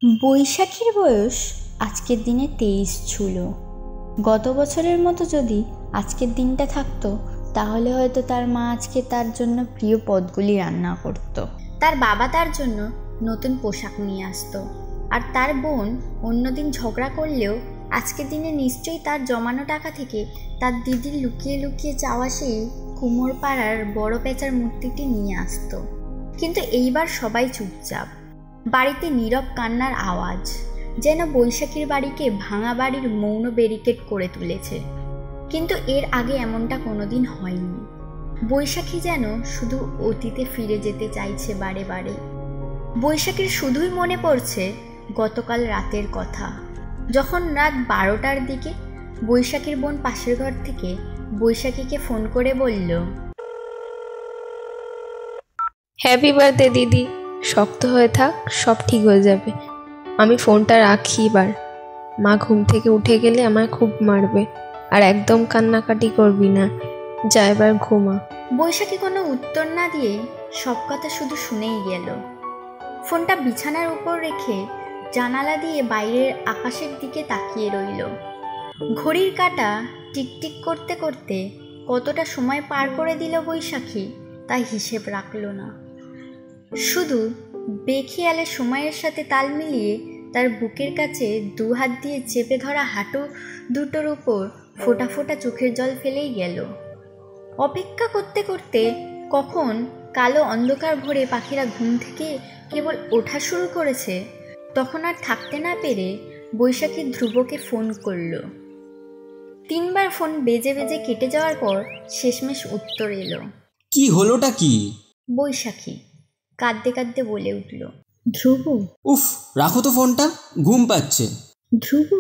বৈশাখীর বয়স আজকের দিনে 23 ছিল। গত বছরের মতো যদি আজকের দিনটা থাকতো তাহলে হয়তো তার মা আজকে তার জন্য প্রিয় পদগুলি রান্না করত। তার বাবা তার জন্য নতুন পোশাক নিয়ে আসতো, আর তার বোন অন্যদিন ঝগড়া করলেও আজকের দিনে নিশ্চয়ই তার জমানো টাকা থেকে তার দিদির লুকিয়ে লুকিয়ে চাওয়া সেই কুমোর পাড়ার বড় পেঁচার মূর্তিটি নিয়ে আসতো। কিন্তু এইবার সবাই চুপচাপ। বাড়িতে নীরব কান্নার আওয়াজ, যেন বৈশাখীর বাড়িকে ভাঙা বাড়ির মৌন ব্যারিকেড করে তুলেছে। কিন্তু এর আগে এমনটা কোনোদিন হয়নি। বৈশাখী যেন শুধু অতীতে ফিরে যেতে চাইছে বারে বারে। বৈশাখীর শুধুই মনে পড়ছে গতকাল রাতের কথা, যখন রাত 12টার দিকে বৈশাখীর বোন পাশের ঘর থেকে বৈশাখীকে ফোন করে বলল, হ্যাপি বার্থডে দিদি, শক্ত হয়ে থাক, সব ঠিক হয়ে যাবে। আমি ফোনটা রাখি এবার, মা ঘুম থেকে উঠে গেলে আমায় খুব মারবে। আর একদম কান্নাকাটি করবি না, যা এবার ঘুমা। বৈশাখী কোনো উত্তর না দিয়ে সব কথা শুধু শুনেই গেল। ফোনটা বিছানার উপর রেখে জানালা দিয়ে বাইরের আকাশের দিকে তাকিয়ে রইল। ঘড়ির কাঁটা টিকটিক করতে করতে কতটা সময় পার করে দিল বৈশাখী তাই হিসেব রাখল না। শুধু বেখিয়ালে সময়ের সাথে তাল মিলিয়ে তার বুকের কাছে দু হাত দিয়ে চেপে ধরা হাঁটু দুটোর উপর ফোঁটা ফোঁটা চোখের জল ফেলেই গেল। অপেক্ষা করতে করতে কখন কালো অন্ধকার ভরে পাখিরা ঘুম থেকে কেবল ওঠা শুরু করেছে, তখন আর থাকতে না পেরে বৈশাখী ধ্রুবকে ফোন করল। 3বার ফোন বেজে বেজে কেটে যাওয়ার পর শেষমেশ উত্তর এলো। কি হলোটা কি? বৈশাখী কাঁদতে কাঁদতে বলে উঠল, ধ্রুব। উফ, রাখো তো ফোনটা, ঘুম পাচ্ছে। ধ্রুব,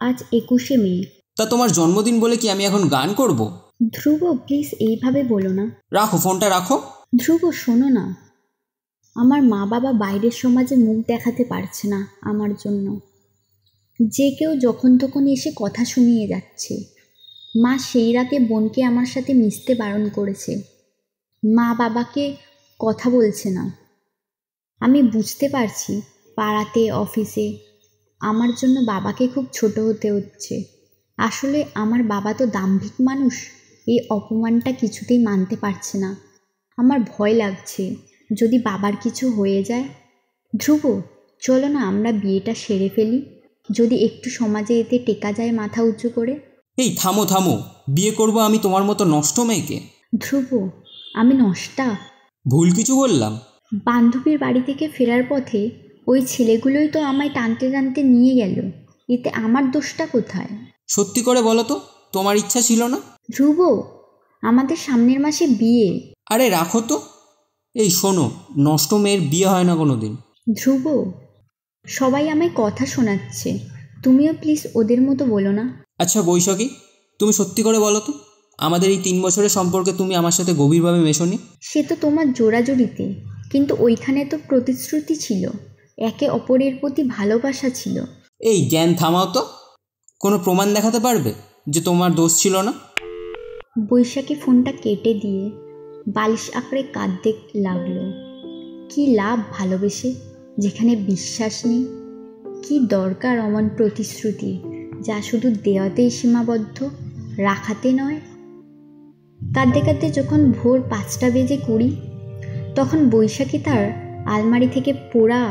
আজ 21শে মে। তা তোমার জন্মদিন বলে কি আমি এখন গান করব? ধ্রুব প্লিজ এইভাবে বলো না। রাখো ফোনটা, রাখো। ধ্রুব শোনো না, আমার মা বাবা বাইরের সমাজে মুখ দেখাতে পারছে না আমার জন্য। যে কেউ যখন তখন এসে কথা শুনিয়ে যাচ্ছে। মা সেই রাতে বোনকে আমার সাথে মিশতে বারণ করেছে, মা বাবাকে কথা বলছে না। আমি বুঝতে পারছি পাড়াতে অফিসে আমার জন্য বাবাকে খুব ছোট হতে হচ্ছে। আসলে আমার বাবা তো দাম্ভিক মানুষ, এই অপমানটা কিছুতেই মানতে পারছে না। আমার ভয় লাগছে যদি বাবার কিছু হয়ে যায়। ধ্রুব চলো না আমরা বিয়েটা সেরে ফেলি, যদি একটু সমাজে এতে টেকা যায় মাথা উঁচু করে। এই থামো থামো, বিয়ে করব আমি তোমার মতো নষ্ট মেয়েকে? ধ্রুব আমি নষ্টা? ভুল কিছু বললাম? বান্ধবীর বাড়ি থেকে ফেরার পথে ওই ছেলেগুলোই তো আমায় টানতে টানতে নিয়ে গেল, এতে আমার দোষটা কোথায়? সত্যি করে বলো তো, তোমার ইচ্ছা ছিল না? ধ্রুব আমাদের সামনের মাসে বিয়ে। আরে রাখো তো। এই শোনো, নষ্ট মেয়ের বিয়ে হয় না কোনো দিন। ধ্রুব সবাই আমায় কথা শোনাচ্ছে, তুমিও প্লিজ ওদের মতো বলো না। আচ্ছা বৈশাখী, তুমি সত্যি করে বলো তো, আমাদের এই 3 বছরের সম্পর্কে তুমি আমার সাথে গভীরভাবে মেশোনি? সে তো তোমার জোড়াজুড়িতে, কিন্তু ওইখানে তো প্রতিশ্রুতি ছিল, একে অপরের প্রতি ভালোবাসা ছিল। এই জ্ঞান থামাও তো। কোনো প্রমাণ দেখাতে পারবে যে তোমার দোষ ছিল না? বৈশাখী ফোনটা কেটে দিয়ে বালিশ আঁকড়ে কাঁদতে লাগলো। কি লাভ ভালোবেসে যেখানে বিশ্বাস নেই? কি দরকার অমন প্রতিশ্রুতি যা শুধু দেওয়াতেই সীমাবদ্ধ, রাখাতে নয়? কাঁদতে কাঁদতে যখন ভোর 5:20 তখন বৈশাখী তার আলমারি থেকে পোড়া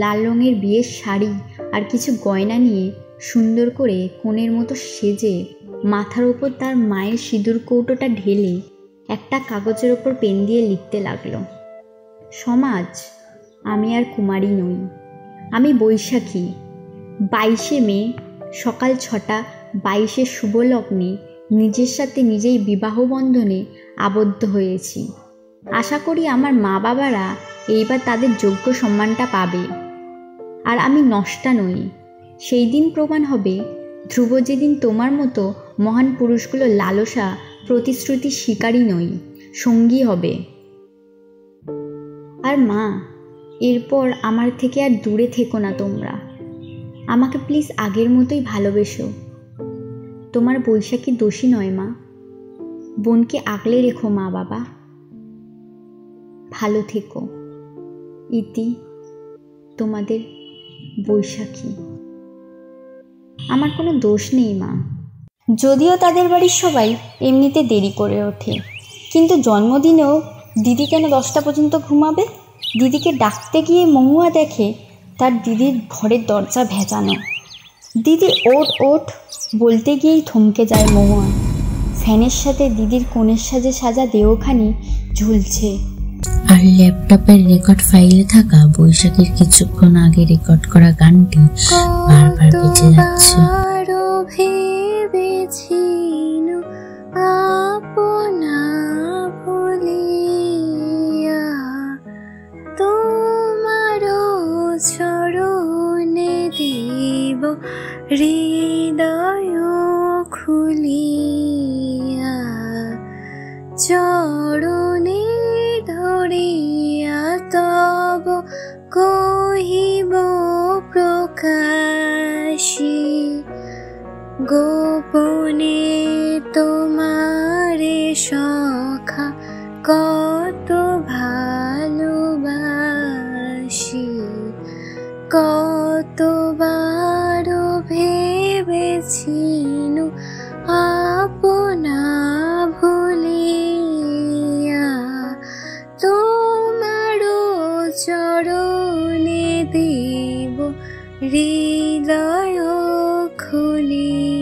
লাল রঙের বিয়ের শাড়ি আর কিছু গয়না নিয়ে সুন্দর করে কোণের মতো সেজে মাথার ওপর তার মায়ের সিঁদুর কৌটোটা ঢেলে একটা কাগজের ওপর পেন দিয়ে লিখতে লাগলো, সমাজ, আমি আর কুমারী নই, আমি বৈশাখী। 22শে মে সকাল 6টা 22 শুভ লগ্নে নিজের সাথে নিজেই বিবাহ বন্ধনে আবদ্ধ হয়েছি। আশা করি আমার মা বাবারা এইবার তাদের যোগ্য সম্মানটা পাবে। আর আমি নষ্টা নই। সেই দিন প্রমাণ হবে ধ্রুব যেদিন তোমার মতো মহান পুরুষগুলো লালসা প্রতিশ্রুতি শিকারী নই, সঙ্গী হবে। আর মা, এরপর আমার থেকে আর দূরে থেকো না তোমরা, আমাকে প্লিজ আগের মতোই ভালোবেসো। তোমার বৈশাখী দোষী নয় মা, বোনকে আগলে রেখো মা বাবা, ভালো থেকো। ইতি তোমাদের বৈশাখী। আমার কোনো দোষ নেই মা, যদিও তাদের বাড়ির সবাই এমনিতে দেরি করে ওঠে, কিন্তু জন্মদিনেও দিদি কেন 10টা পর্যন্ত ঘুমাবে? দিদিকে ডাকতে গিয়ে মহুয়া দেখে তার দিদির ঘরের দরজা ভেজানো। দিদি ওঠ ওঠ বলতে গিয়েই থমকে যায় মহুয়া। ফ্যানের সাথে দিদির কোণের সাজে সাজা দেহখানি ঝুলছে। আর ল্যাপটপের রেকর্ড ফাইলে থাকা বৈশাখীর কিছুক্ষণ আগে রেকর্ড করা গানটি বারবার বেজে যাচ্ছে। চরণে দেব হৃদয় খুলিয়া, চরণে ধরিয়া তব কহিব প্রকাশী, গোপনে তোমারে সখা কত ভালোবাসি, কতবার ভেবেছিনু আপনা ভুলিয়া, তোমারও চরণে দেব হৃদয় খুলিয়া।